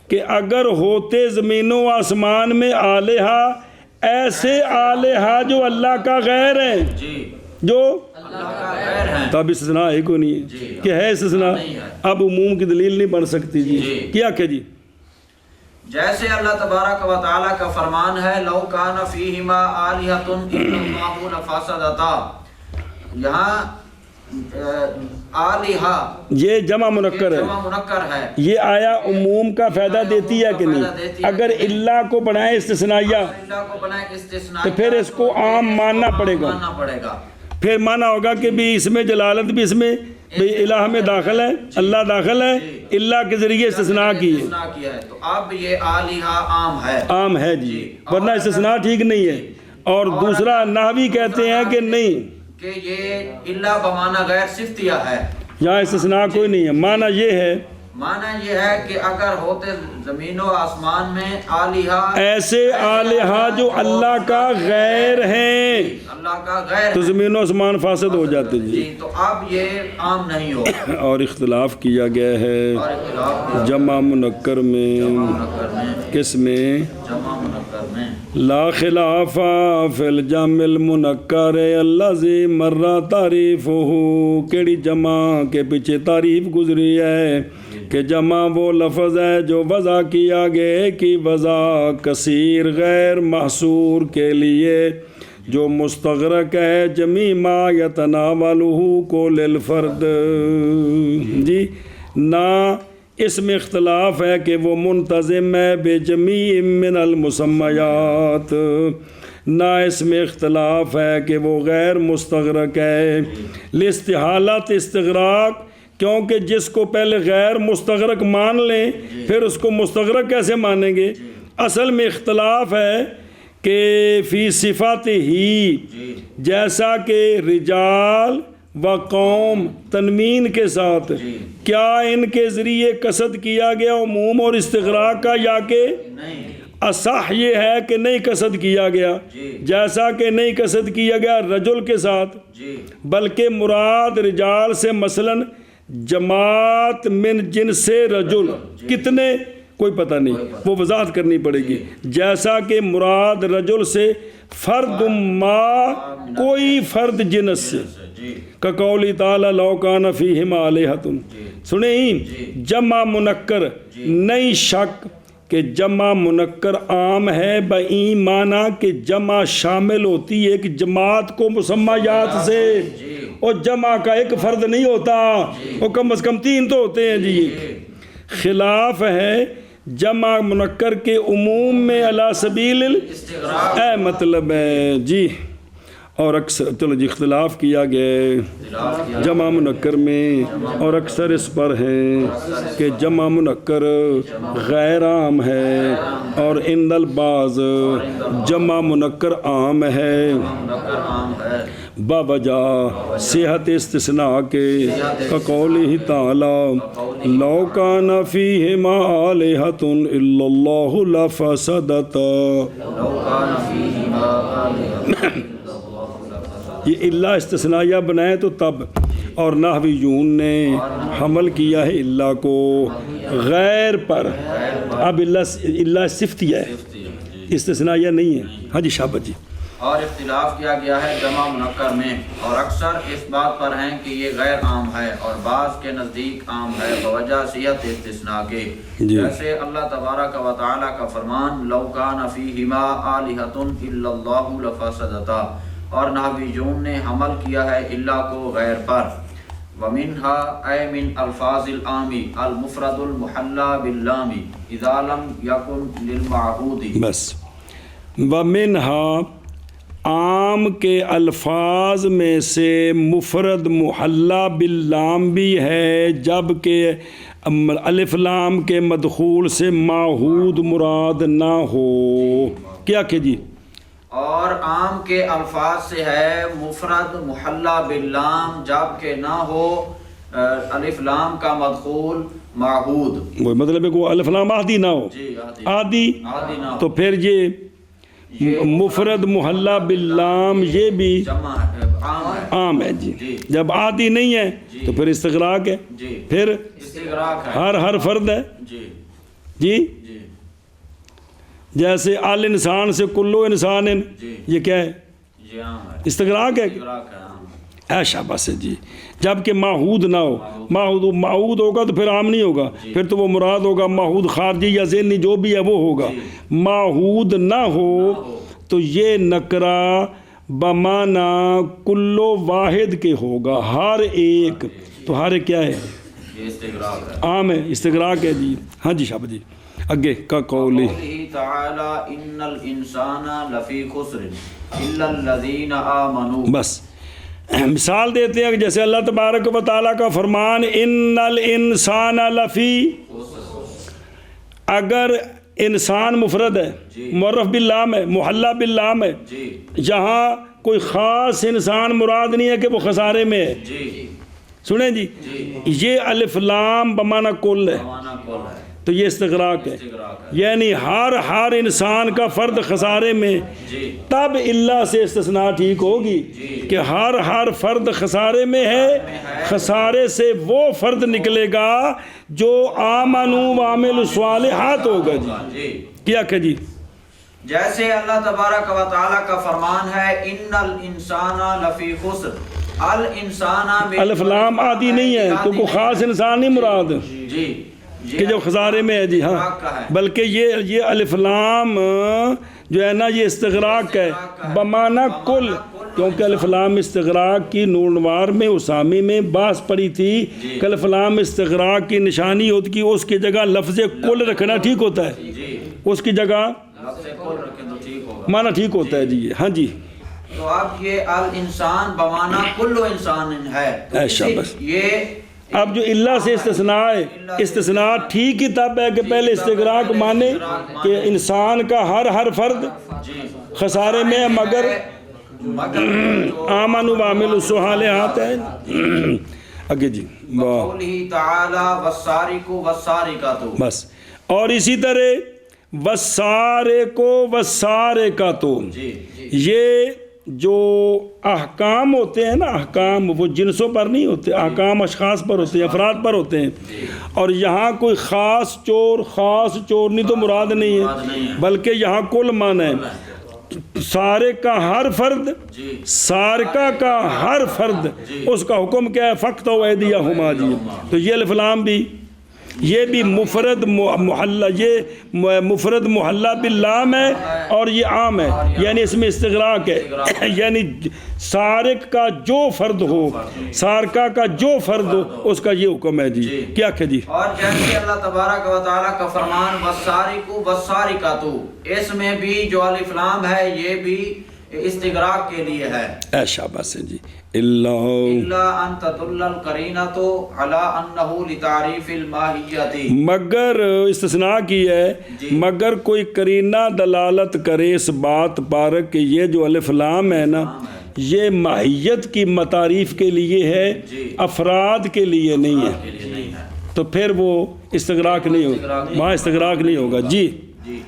کہ اگر ہوتے زمین و آسمان میں آلہہ ایسے آلہہ جو اللہ کا غیر ہیں جی جو اللہ کا غیر ہے تب استثناء ہے کوئی نہیں ہے کہ ہے استثناء اب عموم کی دلیل نہیں بن سکتی جی کیا کہ جی جیسے اللہ تبارک و تعالیٰ کا فرمان ہے لو کان فیہما آلہۃ الا اللہ لفسدتا یہاں آلہہ یہ جمع منکر ہے جمع منکر ہے یہ آیا عموم کا فائدہ دیتی ہے کہ نہیں اگر اللہ کو بنائے استثنائیہ اللہ کو بنائے استثناء تو پھر اس کو عام ماننا پڑے گا ماننا پڑے گا پھر مانا ہوگا کہ بھی اس میں جلالت بھی اس میں بھی الہ میں داخل ہے اللہ داخل ہے اللہ کے ذریعے استثناء کی ہے استثناء کیا ہے تو اب یہ آلہہ عام ہے عام ہے جی ورنہ استثناء ٹھیک نہیں ہے اور دوسرا نحوی کہتے ہیں کہ نہیں کہ یہ اللہ بمعنی غیر صفتیہ ہے یہاں استثناء کوئی نہیں ہے معنی یہ ہے معنی یہ ہے کہ اگر ہوتے زمین و آسمان میں آلہہ ایسے آلہہ جو اللہ کا غیر ہیں اللہ اللہ کا غیر تو ہے۔ زمین و آسمان فاسد ہو جاتے جی۔ جی تو اب یہ عام نہیں ہوگا، اور اختلاف کیا گیا ہے اور اختلاف جمع منکر میں، منکر میں، کس میں؟ جمع منکر میں، لا خلاف فی الجمع المنکر الذی مر تعریفہ، کیڑی جمع کے پیچھے تعریف گزری ہے کہ جمع وہ لفظ ہے جو وضع کیا گیا کی وضع کثیر غیر محصور کے لیے جو مستغرق ہے جمیع ما یتناولہ کو للفرد جی، نہ اس میں اختلاف ہے کہ وہ منتظم ہے بے جمیع من المسمیات، نہ اس میں اختلاف ہے کہ وہ غیر مستغرق ہے لاستحالت استغراق، کیونکہ جس کو پہلے غیر مستغرق مان لیں پھر اس کو مستغرق کیسے مانیں گے؟ اصل میں اختلاف ہے کہ فی صفات ہی، جیسا کہ رجال و قوم تنوین کے ساتھ، کیا ان کے ذریعے قصد کیا گیا عموم اور استغراق کا، یا کہ نہیں، اصح یہ ہے کہ نہیں قصد کیا گیا، جیسا کہ نہیں قصد کیا گیا رجل کے ساتھ، جی بلکہ مراد رجال سے مثلاً جماعت من جنس رجل، کتنے کوئی پتہ نہیں، وہ وضاحت کرنی پڑے گی، جیسا کہ مراد رجل سے فرد ما، کوئی فرد جنس سے، کا قولی تعالی لو کان فیہما آلہۃ، سنیں ہی جمع منکر، نہیں شک کہ جمع منکر عام ہے بئی معنی کہ جمع شامل ہوتی ہے ایک جماعت کو مسمیات سے، اور جمع کا ایک فرد نہیں ہوتا، وہ کم از کم 3 تو ہوتے ہیں جی۔ خلاف ہے جمع منکر کے عموم میں علی سبیل اے مطلب ہے جی، اور اکثر چلو جی اختلاف کیا گیا جمع منکر میں، اور اکثر اس پر ہیں کہ جمع منکر غیر عام ہے اور عند البعض جمع منکر عام ہے باوجہ صحت استثناء کے کقولہ تعالی لو کان فیہما آلہۃ الا اللہ لفسدتا، یہ اللہ استثنائیہ بنائے تو تب، اور نحویون نے حمل کیا ہے اللہ کو غیر پر، اب اللہ صفتیہ ہے استثنائیہ نہیں ہے۔ ہاں جی شابت جی۔ اور اختلاف کیا گیا ہے جمع منکر میں، اور اکثر اس بات پر ہیں کہ یہ غیر عام ہے اور بعض کے نزدیک عام ہے بوجہ صحت استثناء کے، جیسے اللہ تبارک و تعالی کا فرمان لو کان فیہما آلہۃ الا اللہ لفسدتا، اور نحویون نے حمل کیا ہے اللہ کو غیر پر، ومنها اے من الفاظ العامی المفرد المحلى باللام اذا لم یکن للمعہود، بس ومنها عام کے الفاظ میں سے مفرد محلہ باللام بھی ہے، جب کہ الف لام کے مدخول سے معہود مراد نہ ہو، کیا کہ جی؟ اور عام کے الفاظ سے ہے مفرد محلہ باللام جب کہ نہ ہو الف لام کا مدخول معہود، وہ مطلب ہے کہ الف لام عادی نہ ہو، عادی عادی نہ ہو، تو پھر یہ مفرد محلہ باللام یہ بھی عام ہے جی، جب عادی نہیں ہے تو پھر استغراق ہے، پھر استغراق ہے، ہر فرد ہے جی، جیسے ال انسان سے کلو انسان، یہ کیا ہے؟ استغراق ہے، اے شاباش جی، جب کہ معہود نہ ہو، معہود ہوگا تو پھر عام نہیں ہوگا، پھر تو وہ مراد ہوگا معہود خارجی یا ذہنی جو بھی ہے وہ ہوگا، معہود نہ ہو تو یہ نکرہ بمعنی کلو واحد کے ہوگا، ہر ایک، تو ہر ایک کیا ہے؟ عام ہے، استغراق ہے جی۔ ہاں جی شاباش جی، اگے کا قولی تعالی ان الانسان لفی خسر الا الذین آمنوا، بس مثال دیتے ہیں کہ جیسے اللہ تبارک و تعالیٰ کا فرمان ان الانسان لفی، اگر انسان مفرد ہے، معرف باللام ہے، محلہ باللام ہے، یہاں کوئی خاص انسان مراد نہیں ہے کہ وہ خسارے میں ہے، سنیں جی، یہ الف لام بمعنی کل ہے، تو یہ استغراق ہے، استغراق ہے یعنی ہر انسان کا فرد خسارے میں، جی تب اللہ سے استثناء ٹھیک ہوگی کہ ہر فرد خسارے میں ہے، خسارے سے وہ فرد نکلے گا جو آمنوا وعملوا الصالحات ہوگا جی۔ جی کیا کہ جی جیسے اللہ تبارک و تعالیٰ کا فرمان ہے ان الانسان لفی خسر، الانسان میں الف لام عادی نہیں ہے تو کوئی خاص انسان نہیں مراد جی کہ جو خسارے میں ہے جی، ہاں، بلکہ یہ الف لام جو ہے نا یہ استغراق ہے بمعنی کل، کیونکہ الف لام استغراق کی نونوار میں اسامی میں باس پڑی تھی کہ الف لام استغراق کی نشانی ہوتی کہ اس کی جگہ لفظ کل رکھنا ٹھیک ہوتا ہے، جی اس کی جگہ لفظ کل رکھیں تو ٹھیک ہوگا، معنی ٹھیک ہوتا ہے جی، ہاں جی۔ تو اب یہ الانسان بمانا کل انسان ہے، تو اچھا بس یہ اب جو اللہ سے استثناء ہے، استثناء ٹھیک ہی تب ہے کہ پہلے استغراق مانے کہ انسان کا ہر فرد خسارے میں ہے، مگر آمنوا وعملوا الصالحات ہے۔ آگے جی واہ، قوله تعالی والسارق والسارقۃ، بس اور اسی طرح والسارق والسارقۃ، جی یہ جو احکام ہوتے ہیں نا، احکام وہ جنسوں پر نہیں ہوتے، احکام اشخاص پر ہوتے ہیں، افراد پر ہوتے ہیں، اور یہاں کوئی خاص چور نہیں تو مراد نہیں ہے، بلکہ یہاں کل معنی ہے سارق کا ہر فرد، سارقہ کا ہر فرد، اس کا حکم کیا ہے فقطعوا ایدیہما جی۔ تو یہ الف لام بھی، یہ بھی مفرد محلہ، یہ مفرد محلہ باللام ہے اور یہ عام ہے، یعنی اس میں استغراق ہے، یعنی سارق کا جو فرد ہو، سارقہ کا جو فرد ہو، اس کا یہ حکم ہے جی۔ کیا کہ جی اور جیسے اللہ تبارک و تعالیٰ کا فرمان والسارق والسارقۃ، اس میں بھی جو الف لام ہے یہ بھی استغراق کے لیے ہے، ایشا بس ہے جی۔ اللہ الا ان تدل القرینۃ علی انہ لتعریف الماہیۃ، مگر استثناء کی ہے، مگر کوئی قرینہ دلالت کرے اس بات پر کہ یہ جو الف لام ہے نا یہ ماہیت کی متعریف کے لیے ہے، افراد کے لیے نہیں ہے، تو پھر وہ استغراق نہیں ہوگا، وہاں استغراق نہیں ہوگا جی۔ جی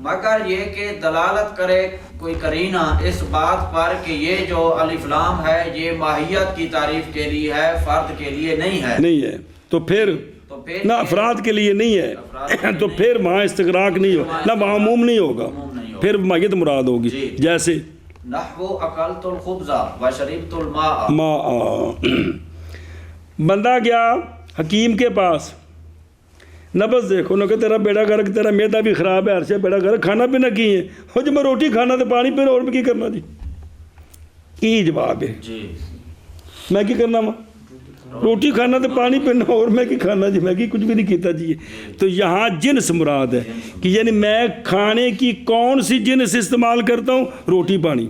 مگر یہ کہ دلالت کرے کوئی قرینہ اس بات پر کہ یہ جو الف لام ہے یہ ماہیت کی تعریف کے لیے ہے، فرد کے لیے نہیں ہے، تو پھر نہ افراد کے لیے نہیں ہے، تو پھر وہاں استغراق نہیں ہوگا، نہ وہاں عموم نہیں ہوگا، پھر ماہیت مراد ہوگی۔ جیسے نحو اکلت الخبز وشربت الماء، بندہ گیا حکیم کے پاس، نبض دیکھو نہ کہ تیرا بیڑا گرک، تیرا میدا بھی خراب ہے، ہر سے بیڑا گرک، کھانا پینا کی ہے، ہو جب میں روٹی کھانا تو پانی پینا اور میں کی کرنا جی، کی جواب ہے میں کی کرنا ماں روٹی کھانا تو پانی پینا اور میں کی کھانا جی، میں کی کچھ بھی نہیں کیتا جی۔ تو یہاں جنس مراد ہے کہ یعنی میں کھانے کی کون سی جنس استعمال کرتا ہوں، روٹی پانی،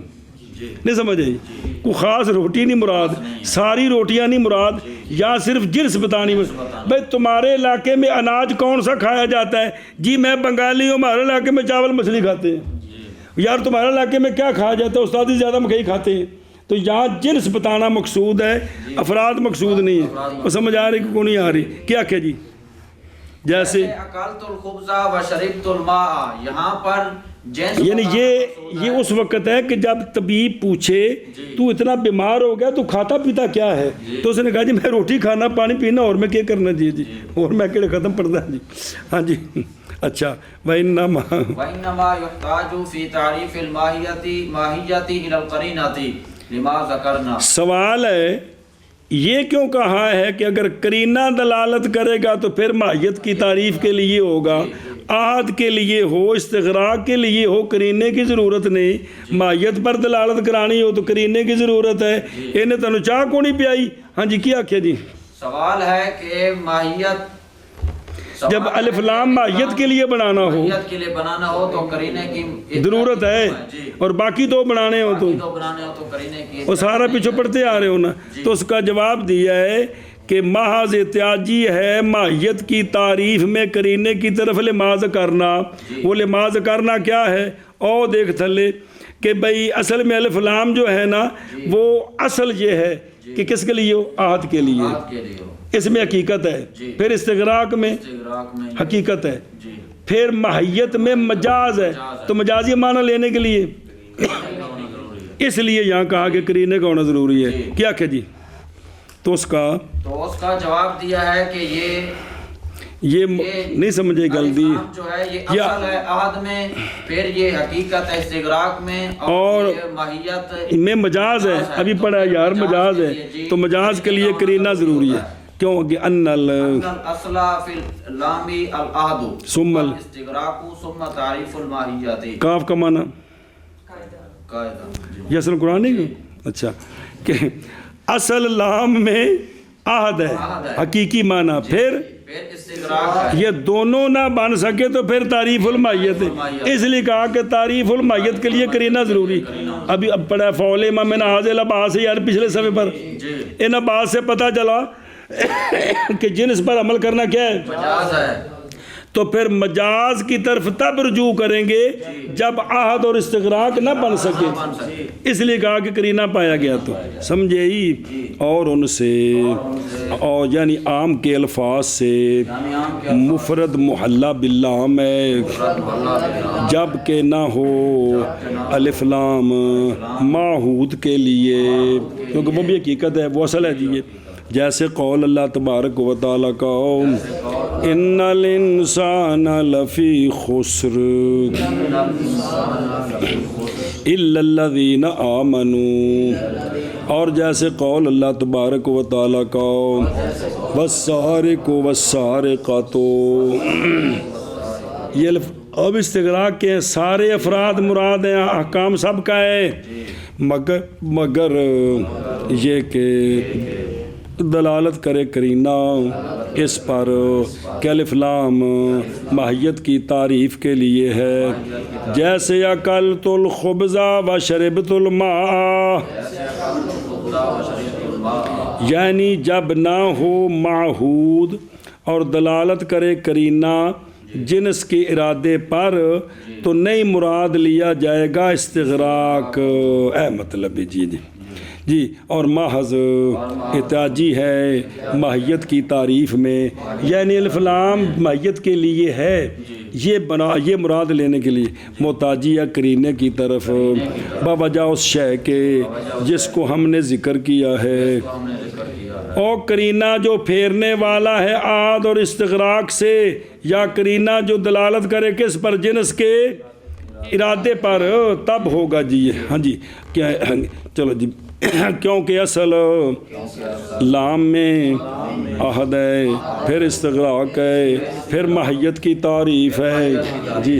نہیں سمجھ آئی، کوئی خاص روٹی نہیں مراد، ساری روٹیاں نہیں مراد، یا صرف جنس بتانی میں۔ بھائی تمہارے علاقے میں اناج کون سا کھایا جاتا ہے جی، میں بنگالی ہوں، ہمارے علاقے میں چاول مچھلی کھاتے ہیں، یار تمہارے علاقے میں کیا کھایا جاتا ہے، استاد زیادہ مکئی کھاتے ہیں، تو یہاں جنس بتانا مقصود ہے، افراد مقصود نہیں ہے، وہ سمجھ آ رہی کہ کو نہیں آ رہی، کیا کہ جی جیسے اکلت الخبز وشربت الماء، یہاں پر یعنی یہ اس وقت ہے کہ جب طبیب پوچھے تو اتنا بیمار ہو گیا تو کھاتا پیتا کیا ہے، تو اس نے کہا جی میں روٹی کھانا پانی پینا اور میں کیا کرنا جی، اور میں کہڑے ختم پڑتا جی، ہاں جی اچھا۔ وَإِنَّمَا يُحْتَاجُ فِي تَعْرِيفِ الْمَاهِيَّةِ إِلَى الْقَرِينَةِ لِمَا ذَكَرْنَا، سوال ہے یہ کیوں کہا ہے کہ اگر قرینہ دلالت کرے گا تو پھر ماہیت کی تعریف کے لیے ہوگا، عہد کے لیے ہو، استغراق کے لیے ہو، قرینے کی ضرورت نہیں، ماہیت پر دلالت کرانی ہو تو قرینے کی ضرورت ہے، انہیں تنو چاہ کو نہیں پیائی، ہاں جی کیا کیا جی۔ سوال ہے کہ ماہیت جب الف لام ماہیت کے لیے بنانا ہو، ماہیت کے لیے بنانا ہو تو قرینے کی ضرورت ہے، اور باقی تو بنانے ہو تو بنانے ہو تو قرینے کی، وہ سارا پیچھے پڑھتے آ رہے ہو نا، تو اس کا جواب دیا ہے کہ محض احتیاجی ہے ماہیت کی تعریف میں قرینے کی طرف لماز کرنا، وہ لماز کرنا کیا ہے، او دیکھ تھلے کہ بھئی اصل میں الف لام جو ہے نا وہ اصل یہ ہے کہ کس کے لیے ہو؟ عہد کے لیے، آپ کے لیے ہو، اس میں حقیقت ہے، جی۔ پھر استغراق میں استغراق میں حقیقت ہے، جی پھر ماہیت میں مجاز ہے، تو مجازی معنی لینے کے لیے ہونا ضروری ہے۔ اس لیے یہاں کہا کہ قرینے کا ہونا ضروری ہے۔ جی۔ کیا کہ جی تو اس کا تو اس کا جواب دیا ہے کہ یہ نہیں سمجھے غلطی الف لام جو ہے یہ یا- اصل ہے عہد میں، پھر یہ حقیقت ہے استغراق میں، اور یہ ماہیت میں مجاز ہے، ابھی تو پڑھا یار مجاز کے ہے، لیے جی، تو مجاز کے لیے قرینہ ضروری ہے، کیوں کہ ان الاصل فی اللام العہد ثم الاستغراق ثم تعریف الماہیت کاف کا معنی قاعدہ جی۔ یہ اصل قرآن نہیں ہے؟ اچھا کہ اصل لام میں عہد ہے، حقیقی معنی، پھر استغراق ہے، یہ دونوں نہ بن سکے تو پھر تعریف الماہیت ہے، اس لیے کہا کہ تعریف الماہیت کے لیے قرینہ ضروری۔ ابھی اب پڑھا فول امام حاضر عباس یار پچھلے صفحے پر جی ان عباس سے پتہ چلا کہ جنس پر عمل کرنا کیا ہے، مجاز ہے، تو پھر مجاز کی طرف تب رجوع کریں گے جب عہد اور استغراق نہ بن سکے، بن سکے، اس لیے کہا کہ قرینہ پایا گیا تو سمجھے ہی۔ اور ان سے اور یعنی عام کے الفاظ سے یعنی عام کے مفرد محلہ باللام ہے، جب کہ نہ ہو الف لام معہود کے لیے، کیونکہ وہ بھی حقیقت ہے، وہ اصل ہے جی یہ، جیسے قول اللہ تبارک و تعالیٰ کا ان الانسان لفی خسر الا الذین آمنوا، اور جیسے قول اللہ تبارک و تعالیٰ کا والسارق والسارقۃ، یہ اب استغراق کے سارے افراد مراد ہیں، احکام سب کا ہے، مگر یہ کہ دلالت کرے قرینہ اس پر کہ الف لام ماہیت کی تعریف کے لیے ہے، جیسے اکلت الخبز و شربت الماء، یعنی جب نہ ہو معہود اور دلالت کرے قرینہ جنس کے ارادے پر تو نہیں مراد لیا جائے گا استغراق، اے مطلب جی جی جی، اور محض احتیاجی ہے ماہیت کی تعریف میں، یعنی الف لام ماہیت کے لیے ہے، یہ مراد لینے کے لیے محتاجی یا قرینے کی طرف بوجہ اس شے کے جس کو ہم نے ذکر کیا ہے، اور قرینہ جو پھیرنے والا ہے عہد اور استغراق سے، یا قرینہ جو دلالت کرے کس پر، جنس کے ارادے پر، تب ہوگا جی یہ۔ ہاں جی کیا چلو جی، کیونکہ اصل لام میں عہد ہے، پھر استغراق ہے، پھر ماہیت کی تعریف ہے جی۔